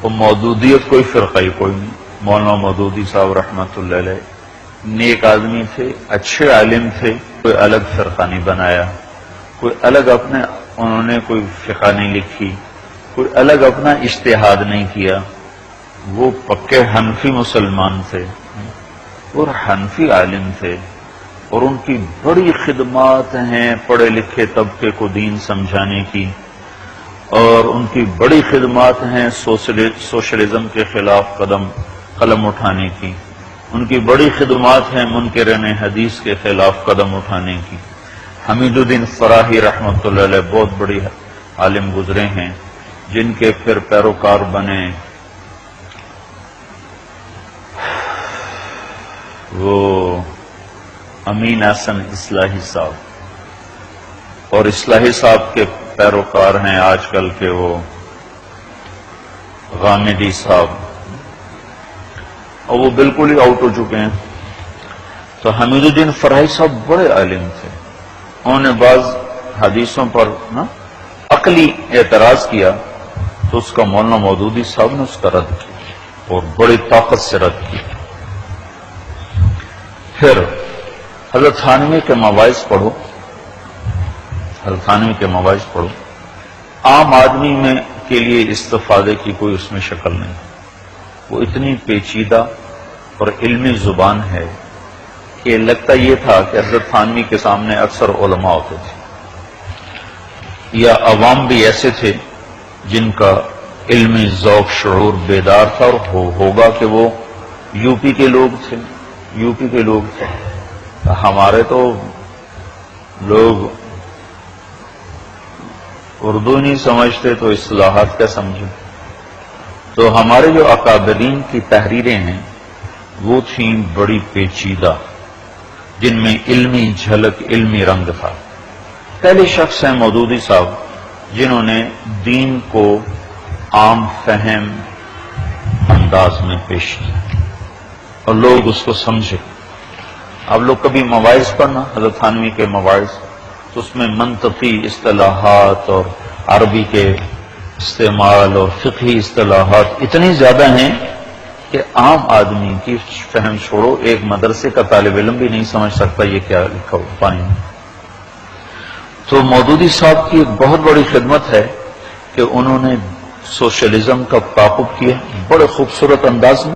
وہ مودودیت کوئی فرقہ کوئی نہیں. مولانا مودودی صاحب رحمۃ اللہ علیہ نیک آدمی تھے، اچھے عالم تھے، کوئی الگ فرقہ نہیں بنایا، کوئی الگ اپنے انہوں نے کوئی فقہ نہیں لکھی، کوئی الگ اپنا اجتہاد نہیں کیا. وہ پکے حنفی مسلمان تھے اور حنفی عالم تھے، اور ان کی بڑی خدمات ہیں پڑھے لکھے طبقے کو دین سمجھانے کی، اور ان کی بڑی خدمات ہیں سوشلزم کے خلاف قلم اٹھانے کی، ان کی بڑی خدمات ہیں منکرین حدیث کے خلاف قدم اٹھانے کی. حمید الدین فراہی رحمۃ اللہ علیہ بہت بڑی عالم گزرے ہیں، جن کے پھر پیروکار بنے وہ امین احسن اصلاحی صاحب، اور اصلاحی صاحب کے پیروکار ہیں آج کل کے وہ غامدی صاحب، اور وہ بالکل ہی آؤٹ ہو چکے ہیں. تو حمید الدین فراہی صاحب بڑے عالم تھے، انہوں نے بعض حدیثوں پر عقلی اعتراض کیا تو اس کا مولانا مودودی صاحب نے اس کا رد کیا اور بڑی طاقت سے رد کیا. پھر حضرت تھانوی کے مواعظ پڑھو، حضرت تھانوی کے مواعظ پڑھو، عام آدمی میں کے لیے استفادے کی کوئی اس میں شکل نہیں. وہ اتنی پیچیدہ اور علمی زبان ہے کہ لگتا یہ تھا کہ حضرت تھانوی کے سامنے اکثر علماء ہوتے تھے یا عوام بھی ایسے تھے جن کا علمی ذوق شعور بیدار تھا، اور ہوگا کہ وہ یو پی کے لوگ تھے. ہمارے تو لوگ اردو نہیں سمجھتے تو اصطلاحات کیا سمجھیں. تو ہمارے جو اکابرین کی تحریریں ہیں وہ تھیں بڑی پیچیدہ، جن میں علمی جھلک، علمی رنگ تھا. پہلے شخص ہیں مودودی صاحب جنہوں نے دین کو عام فہم انداز میں پیش کیا اور لوگ اس کو سمجھے. اب لوگ کبھی مواعظ پڑھنا حضرت تھانوی کے مواعظ، تو اس میں منطقی اصطلاحات اور عربی کے استعمال اور فقہی اصطلاحات اتنی زیادہ ہیں کہ عام آدمی کی فہم چھوڑو، ایک مدرسے کا طالب علم بھی نہیں سمجھ سکتا یہ کیا لکھا ہو پانی میں. تو مودودی صاحب کی ایک بہت بڑی خدمت ہے کہ انہوں نے سوشلزم کا تعاقب کیا بڑے خوبصورت انداز میں.